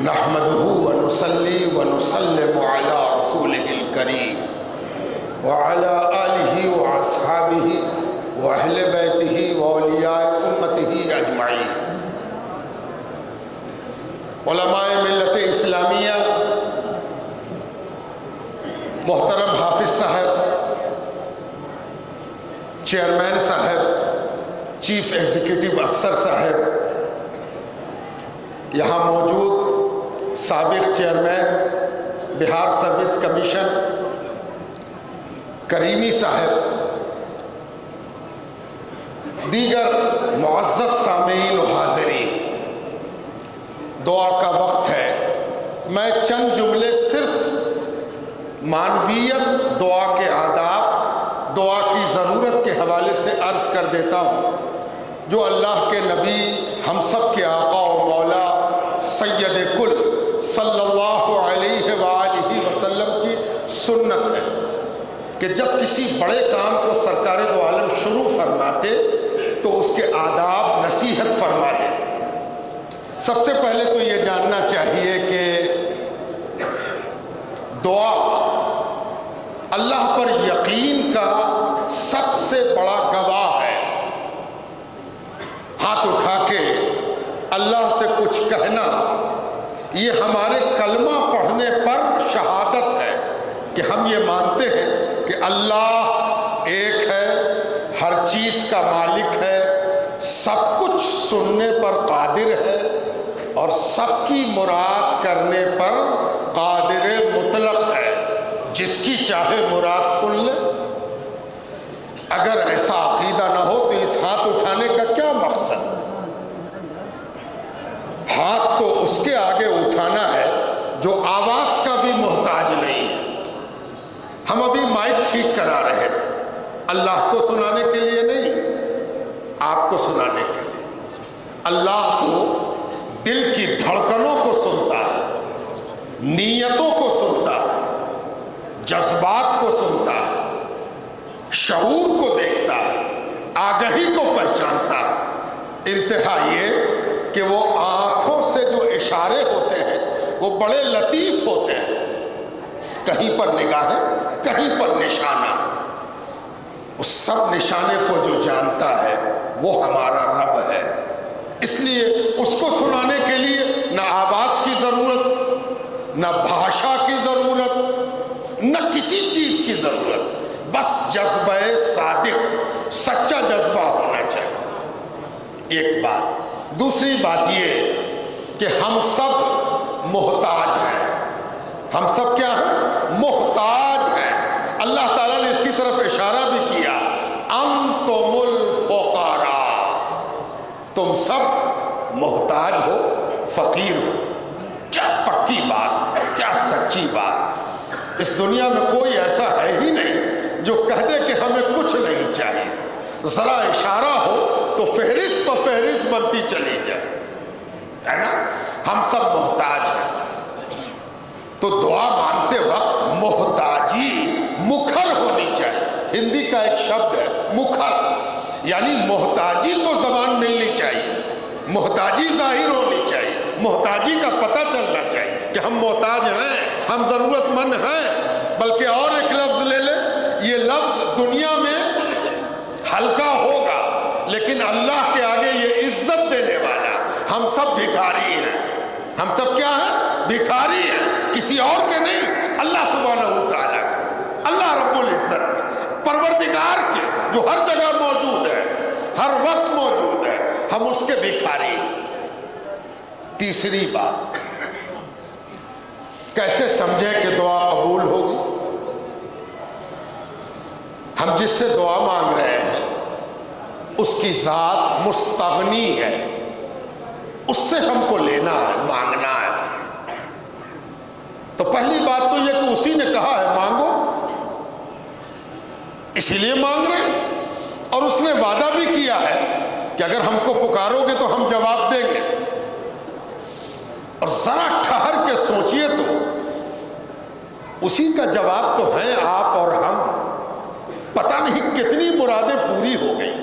نحمده ونصلي ونسلم على رسوله الكريم وعلى آله وأصحابه وأهل بيته وأولياء أمته أجمعين۔ علماء ملت اسلامیہ، محترم حافظ صاحب، چیئرمین صاحب، چیف ایگزیکٹو افسر صاحب، یہاں موجود سابق چیئرمین بہار سروس کمیشن کریمی صاحب، دیگر معزز سامعین و حاضرین، دعا کا وقت ہے۔ میں چند جملے صرف معنویت، دعا کے آداب، دعا کی ضرورت کے حوالے سے عرض کر دیتا ہوں، جو اللہ کے نبی، ہم سب کے آقا و مولا سید کل صلی اللہ علیہ وآلہ وسلم کی سنت ہے کہ جب کسی بڑے کام کو سرکار دو عالم شروع فرماتے تو اس کے آداب نصیحت فرما دیں۔ سب سے پہلے تو یہ جاننا چاہیے کہ دعا اللہ پر یقین کا سب سے بڑا گواہ ہے۔ ہاتھ اٹھا کے اللہ سے کچھ کہنا، یہ ہمارے کلمہ پڑھنے پر شہادت ہے کہ ہم یہ مانتے ہیں کہ اللہ ایک ہے، ہر چیز کا مالک ہے، سب کچھ سننے پر قادر ہے اور سب کی مراد کرنے پر قادر مطلق ہے، جس کی چاہے مراد سن لے۔ اگر ایسا عقیدہ نہ ہو تو اس ہاتھ اٹھانے کا کیا مقصد؟ ہاتھ تو اس کے آگے اٹھانا ہے جو آواز کا بھی محتاج نہیں ہے۔ ہم ابھی مائک ٹھیک کرا رہے تھے، اللہ کو سنانے کے لیے نہیں، آپ کو سنانے کے لیے۔ اللہ تو دل کی دھڑکنوں کو سنتا ہے، نیتوں کو سنتا ہے، جذبات کو سنتا ہے، شعور کو دیکھتا ہے، آگہی کو پہچانتا ہے۔ انتہا یہ کہ وہ آنکھوں سے جو اشارے ہوتے ہیں وہ بڑے لطیف ہوتے ہیں، کہیں پر نگاہیں، کہیں پر نشانہ۔ اس سب نشانے کو جو جانتا ہے وہ ہمارا رب ہے۔ اس لیے اس کو سنانے کے لیے نہ آواز کی ضرورت، نہ بھاشا کی ضرورت، نہ کسی چیز کی ضرورت، بس جذبہ صادق، سچا جذبہ ہونا چاہیے۔ ایک بات۔ دوسری بات یہ کہ ہم سب محتاج ہیں۔ ہم سب کیا ہیں؟ محتاج ہیں۔ اللہ تعالیٰ نے اس کی طرف اشارہ بھی کیا، انتم الفقراء، تم سب محتاج ہو، فقیر ہو۔ کیا پکی بات، کیا سچی بات۔ اس دنیا میں کوئی ایسا ہے ہی نہیں جو کہہ دے کہ ہمیں کچھ نہیں چاہیے۔ ذرا اشارہ ہو تو فہرست فہرست بنتی چلی جائے، ہے نا؟ ہم سب محتاج ہیں۔ تو دعا مانگتے وقت محتاجی مکھر ہونی چاہیے۔ ہندی کا ایک شبد ہے مکھر، یعنی محتاجی کو زبان ملنی چاہیے، محتاجی ظاہر ہونی چاہیے، محتاجی کا پتہ چلنا چاہیے کہ ہم محتاج ہیں، ہم ضرورت مند ہیں۔ بلکہ اور ایک لفظ لے لیں، یہ لفظ دنیا میں ہلکا ہوگا لیکن اللہ کے آگے یہ عزت دینے والا۔ ہم سب بھکاری ہیں۔ ہم سب کیا ہیں؟ بھکاری ہیں، کسی اور کے نہیں، اللہ سبحانہ و تعالیٰ کے، اللہ رب العزت پروردگار کے، جو ہر جگہ موجود ہے، ہر وقت موجود ہے۔ ہم اس کے بھکاری ہیں۔ تیسری بات، کیسے سمجھیں کہ دعا قبول ہوگی؟ ہم جس سے دعا مانگ رہے ہیں اس کی ذات مستغنی ہے، اس سے ہم کو لینا ہے، مانگنا ہے۔ تو پہلی بات تو یہ کہ اسی نے کہا ہے مانگو، اسی لیے مانگ رہے ہیں، اور اس نے وعدہ بھی کیا ہے کہ اگر ہم کو پکارو گے تو ہم جواب دیں گے۔ اور ذرا ٹھہر کے سوچئے تو اسی کا جواب تو ہیں آپ اور ہم۔ پتہ نہیں کتنی مرادیں پوری ہو گئی،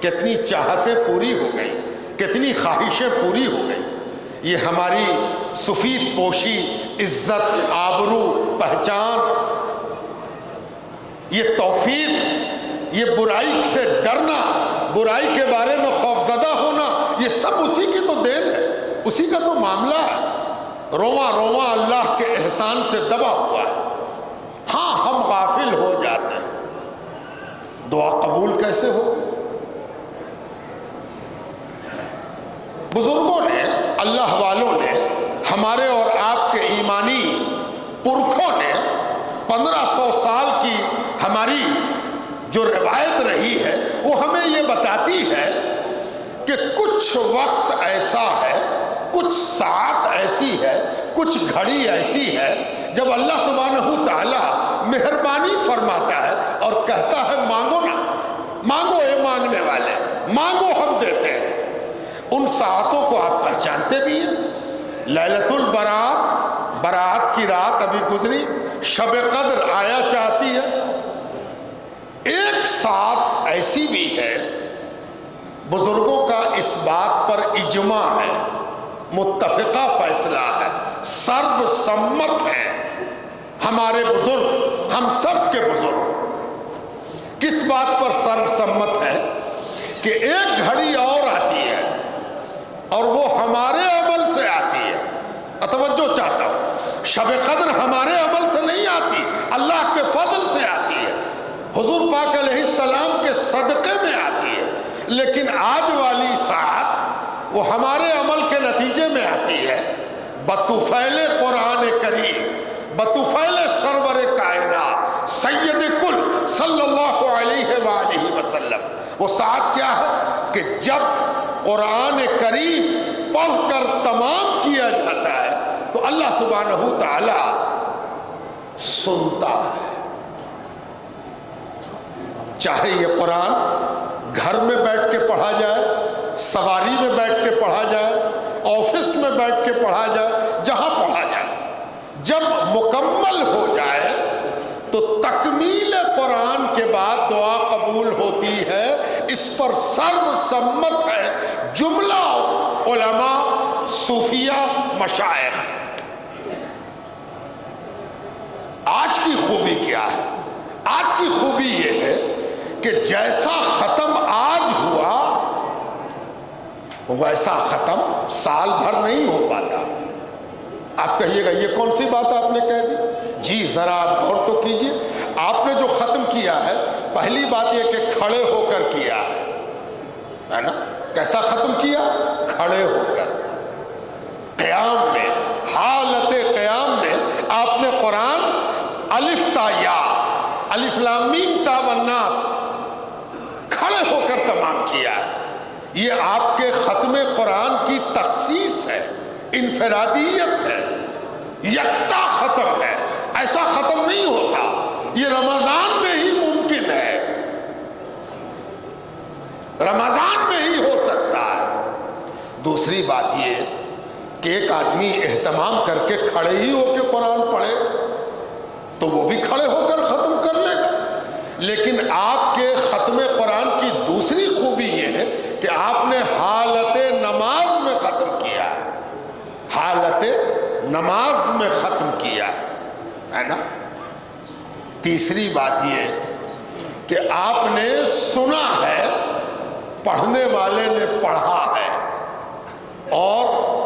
کتنی چاہتیں پوری ہو گئی، کتنی خواہشیں پوری ہو گئی۔ یہ ہماری سفید پوشی، عزت، آبرو، پہچان، یہ توفیق، یہ برائی سے ڈرنا، برائی کے بارے میں خوفزدہ ہونا، یہ سب اسی کی تو دین ہے، اسی کا تو معاملہ ہے۔ رواں رواں اللہ کے احسان سے دبا ہوا ہے۔ ہاں ہم غافل ہو جاتے ہیں، دعا قبول کیسے ہوگی؟ بزرگوں نے، اللہ والوں نے، ہمارے اور آپ کے ایمانی پرکھوں نے 1500 سال کی ہماری جو روایت رہی ہے وہ ہمیں یہ بتاتی ہے کہ کچھ وقت ایسا ہے، کچھ ساعت ایسی ہے، کچھ گھڑی ایسی ہے جب اللہ سبحانہ تعالیٰ مہربانی فرماتا ہے اور کہتا ہے مانگو نا، مانگو اے مانگنے والے، مانگو ہم دیتے ہیں۔ ان ساعتوں کو آپ پہچانتے بھی ہیں۔ لیلۃ البرات، برات کی رات ابھی گزری، شب قدر آیا چاہتی ہے۔ ایک ساتھ ایسی بھی ہے، بزرگوں کا اس بات پر اجماع ہے، متفقہ فیصلہ ہے، سرو سمت ہے ہمارے بزرگ، ہم سب کے بزرگ۔ کس بات پر سرو سمت ہے؟ کہ ایک گھڑی اور آتی ہے اور وہ ہمارے عمل سے آتی ہے۔ توجہ چاہتا ہوں، شب قدر ہمارے عمل سے نہیں آتی، اللہ کے فضل سے آتی ہے، حضور پاک علیہ السلام کے صدقے میں آتی ہے۔ لیکن آج والی ساعت وہ ہمارے عمل کے نتیجے میں آتی ہے، بطفیل قرآن کریم، بطفیل سرور کائنات سید کل صلی اللہ علیہ وآلہ وسلم۔ وہ ساعت کیا ہے کہ جب قرآن کریم پڑھ کر تمام کیا جاتا ہے تو اللہ سبحانہ تعالی سنتا ہے۔ چاہے یہ قرآن گھر میں بیٹھ کے پڑھا جائے، سواری میں بیٹھ کے پڑھا جائے، آفس میں بیٹھ کے پڑھا جائے، جہاں پڑھا جائے، جب مکمل ہو جائے تو تکمیل قرآن کے بعد دعا قبول ہوتی ہے۔ اس پر سرو سمت ہے جملہ علماء، صوفیہ، مشائخ۔ آج کی خوبی کیا ہے؟ آج کی خوبی یہ ہے کہ جیسا ختم آج ہوا ویسا ختم سال بھر نہیں ہو پاتا۔ آپ کہیے گا یہ کون سی بات آپ نے کہہ دی؟ جی ذرا آپ غور تو کیجئے۔ آپ نے جو ختم کیا ہے، پہلی بات یہ کہ کھڑے ہو کر کیا ہے نا؟ کیسا ختم کیا؟ کھڑے ہو کر، قیام میں، حالت قیام میں آپ نے قرآن الف تا یا، الف لام میم تا والناس، کھڑے ہو کر تمام کیا ہے۔ یہ آپ کے ختم قرآن کی تخصیص ہے، انفرادیت ہے، یکتا ختم ہے۔ ایسا ختم نہیں ہوتا، یہ رمضان میں ہی ممکن ہے، رمضان میں ہی ہو سکتا ہے۔ دوسری بات یہ کہ ایک آدمی اہتمام کر کے کھڑے ہی ہو کے قرآن پڑھے تو وہ بھی کھڑے ہو کر ختم کر لے گا۔ لیکن آپ کے ختم قرآن کی دوسری خوبی یہ ہے کہ آپ نے حالت نماز میں ختم کیا ہے، حالت نماز میں ختم کیا ہے نا؟ تیسری بات یہ کہ آپ نے سنا ہے، پڑھنے والے نے پڑھا ہے، اور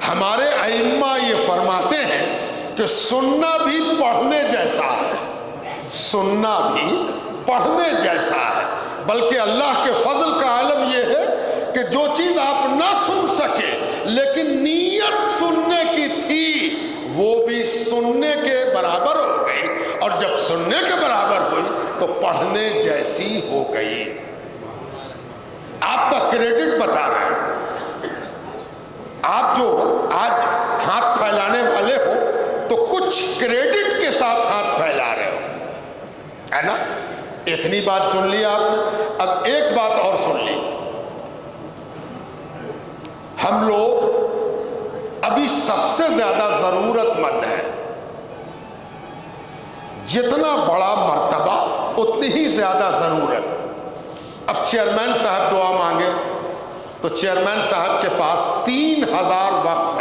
ہمارے ائمہ یہ فرماتے ہیں کہ سننا بھی پڑھنے جیسا ہے، سننا بھی پڑھنے جیسا ہے۔ بلکہ اللہ کے فضل کا عالم یہ ہے کہ جو چیز آپ نہ سن سکے لیکن نیت سننے کی تھی وہ بھی سننے کے برابر ہو گئی، اور جب سننے کے برابر ہوئی تو پڑھنے جیسی ہو گئی۔ آپ کا کریڈٹ بتا رہے ہیں۔ آپ جو آج ہاتھ پھیلانے والے ہو تو کچھ کریڈٹ کے ساتھ ہاتھ پھیلا رہے ہو، ہے نا؟ اتنی بات سن لی آپ نے، اب ایک بات اور سن لی۔ ہم لوگ ابھی سب سے زیادہ ضرورت مند ہیں، جتنا بڑا مرتبہ اتنی ہی زیادہ ضرورت۔ اب چیئرمین صاحب دعا مانگے تو چیئرمین صاحب کے پاس 3000 وقف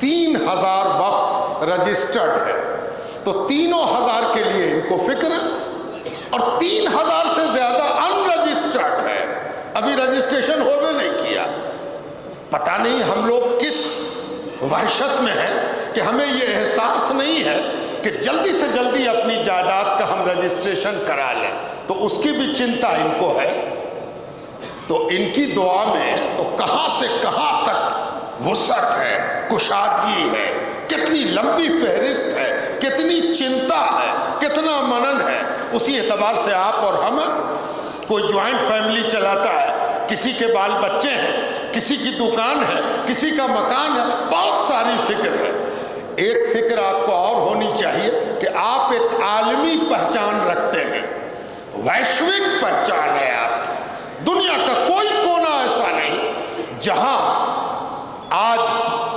3000 وقف رجسٹرڈ ہے، تو 3000 کے لیے ان کو فکر ہے، اور 3000 سے زیادہ ان رجسٹرڈ ہے، ابھی رجسٹریشن ہو بھی نہیں کیا۔ پتہ نہیں ہم لوگ کس وحشت میں ہیں کہ ہمیں یہ احساس نہیں ہے کہ جلدی سے جلدی اپنی جائیداد کا ہم رجسٹریشن کرا لیں، تو اس کی بھی چنتا ان کو ہے۔ تو ان کی دعا میں تو کہاں سے کہاں تک وسعت ہے، کشادگی ہے، کتنی لمبی فہرست ہے، کتنی چنتا ہے، کتنا منن ہے۔ اسی اعتبار سے آپ اور ہم، کوئی جوائنٹ فیملی چلاتا ہے، کسی کے بال بچے ہیں، کسی کی دکان ہے، کسی کا مکان ہے، بہت ساری فکر ہے۔ ایک فکر آپ کو اور ہونی چاہیے کہ آپ ایک عالمی پہچان رکھتے ہیں، ویشوک پہچان ہے آپ کی۔ دنیا کا کوئی کونا ایسا نہیں جہاں آج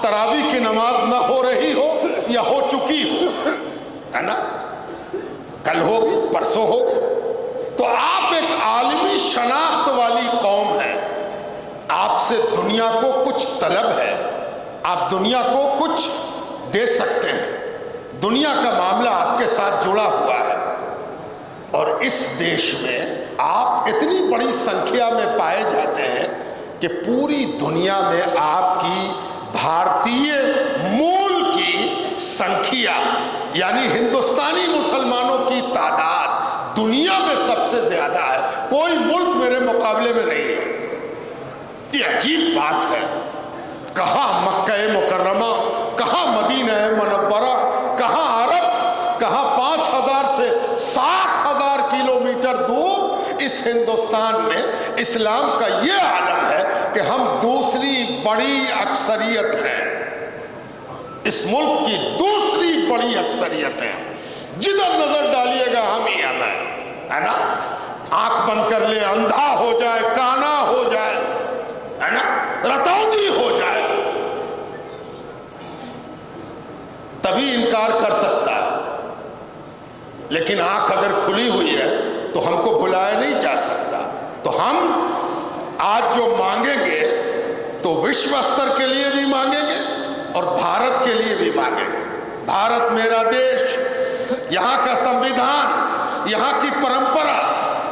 تراویح کی نماز نہ ہو رہی ہو یا ہو چکی ہو، ہے نا؟ کل ہوگی، پرسوں ہوگی۔ تو آپ ایک عالمی شناخت والی قوم ہیں، آپ سے دنیا کو کچھ طلب ہے، آپ دنیا کو کچھ دے سکتے ہیں، دنیا کا معاملہ آپ کے ساتھ جڑا ہوا ہے۔ اور اس دیش میں آپ اتنی بڑی سنکھیا میں پائے جاتے ہیں کہ پوری دنیا میں آپ کی بھارتیہ مول کی سنکھیا، یعنی ہندوستانی مسلمانوں کی تعداد دنیا میں سب سے زیادہ ہے، کوئی ملک میرے مقابلے میں نہیں ہے۔ یہ عجیب بات ہے، کہاں مکہ مکرمہ، کہاں مدینہ منورہ، کہاں عرب، کہاں 5000 سے 60,000 کلومیٹر دور اس ہندوستان میں اسلام کا یہ عالم ہے کہ ہم دوسری بڑی اکثریت ہیں، اس ملک کی دوسری بڑی اکثریت ہے۔ جدھر نظر ڈالیے گا ہم ہی ہم ہیں، ہے نا؟ آنکھ بند کر لے، اندھا ہو جائے، کانا ہو جائے، ہے نا، رتوندی ہو جائے، تبھی انکار کر سکتا ہے۔ لیکن آنکھ اگر کھلی ہوئی ہے تو ہم کو بلایا نہیں جا سکتا۔ تو ہم آج جو مانگیں گے تو وشو استر کے لیے بھی مانگیں گے اور بھارت کے لیے بھی مانگیں گے۔ بھارت میرا دیش، یہاں کا سمویدھان، یہاں کی پرمپرا،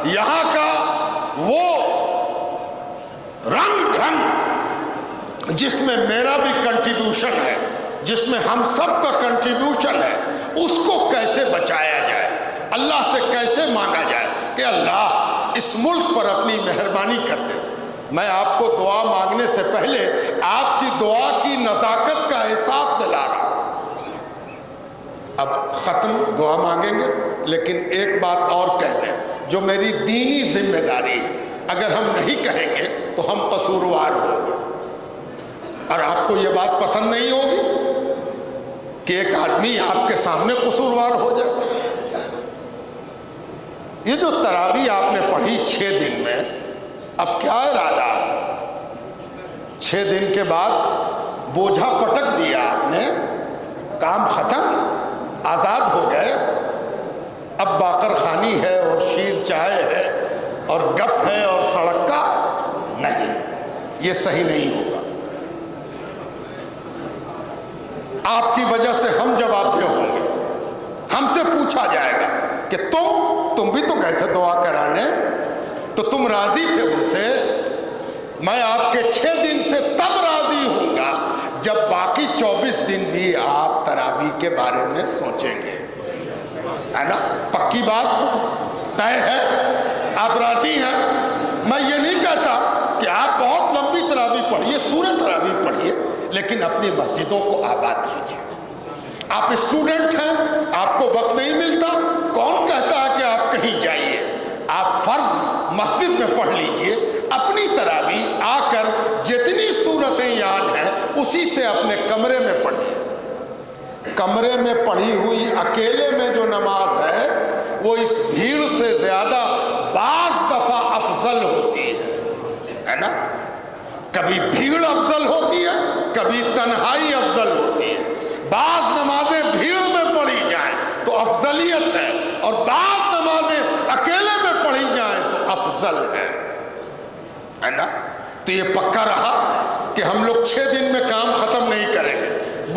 یہاں کا وہ رنگ ڈھنگ جس میں میرا بھی کنٹریبیوشن ہے، جس میں ہم سب کا کنٹریبیوشن ہے، اس کو کیسے بچایا جائے، اللہ سے کیسے مانگا جائے کہ اللہ اس ملک پر اپنی مہربانی کر دے۔ میں آپ کو دعا مانگنے سے پہلے آپ کی دعا کی نزاکت کا احساس دلا رہا ہوں۔ اب ختم، دعا مانگیں گے، لیکن ایک بات اور کہہ دیں جو میری دینی ذمہ داری ہے، اگر ہم نہیں کہیں گے تو ہم قصوروار ہوں گے، اور آپ کو یہ بات پسند نہیں ہوگی کہ ایک آدمی آپ کے سامنے قصوروار ہو جائے۔ یہ جو تراویح آپ نے پڑھی 6 دن میں، اب کیا ارادہ ہے؟ 6 دن کے بعد بوجھا پٹک دیا آپ نے، کام ختم، آزاد ہو گئے، اب باقر خانی ہے اور شیر چائے ہے اور گپ ہے اور سڑک کا نہیں، یہ صحیح نہیں ہوگا۔ آپ کی وجہ سے ہم جواب دہ ہوں گے، ہم سے پوچھا جائے گا کہ تم بھی تو گئے تھے دعا کرانے، تو تم راضی تھے ان سے؟ میں آپ کے 6 دن سے تب راضی ہوں گا جب باقی 24 دن بھی آپ تراویح کے بارے میں سوچیں گے، ہے نا؟ پکی بات طے ہے، آپ راضی ہیں؟ میں یہ نہیں کہتا کہ آپ بہت لمبی تراویح پڑھیے، سورہ تراویح پڑھیے، لیکن اپنی مسجدوں کو آباد کیجیے۔ آپ اسٹوڈنٹ ہیں، آپ کو وقت نہیں ملتا، کون کہتا ہے کہ آپ کہیں جائیے؟ آپ فرض مسجد میں پڑھ لیجئے، اپنی تراویح آ کر جتنی سورتیں یاد ہیں اسی سے اپنے کمرے میں پڑھیے۔ کمرے میں پڑھی ہوئی اکیلے میں جو نماز ہے وہ اس بھیڑ سے زیادہ بعض دفعہ افضل ہوتی ہے نا؟ کبھی بھیڑ افضل ہوتی ہے، کبھی تنہائی افضل ہوتی ہے۔ بعض نمازیں بھیڑ میں پڑھی جائیں تو افضلیت ہے، اور بعض نمازیں اکیلے میں پڑھی جائیں تو افضل ہے نا؟ تو یہ پکا رہا کہ ہم لوگ 6 دن میں کام ختم نہیں کریں گے،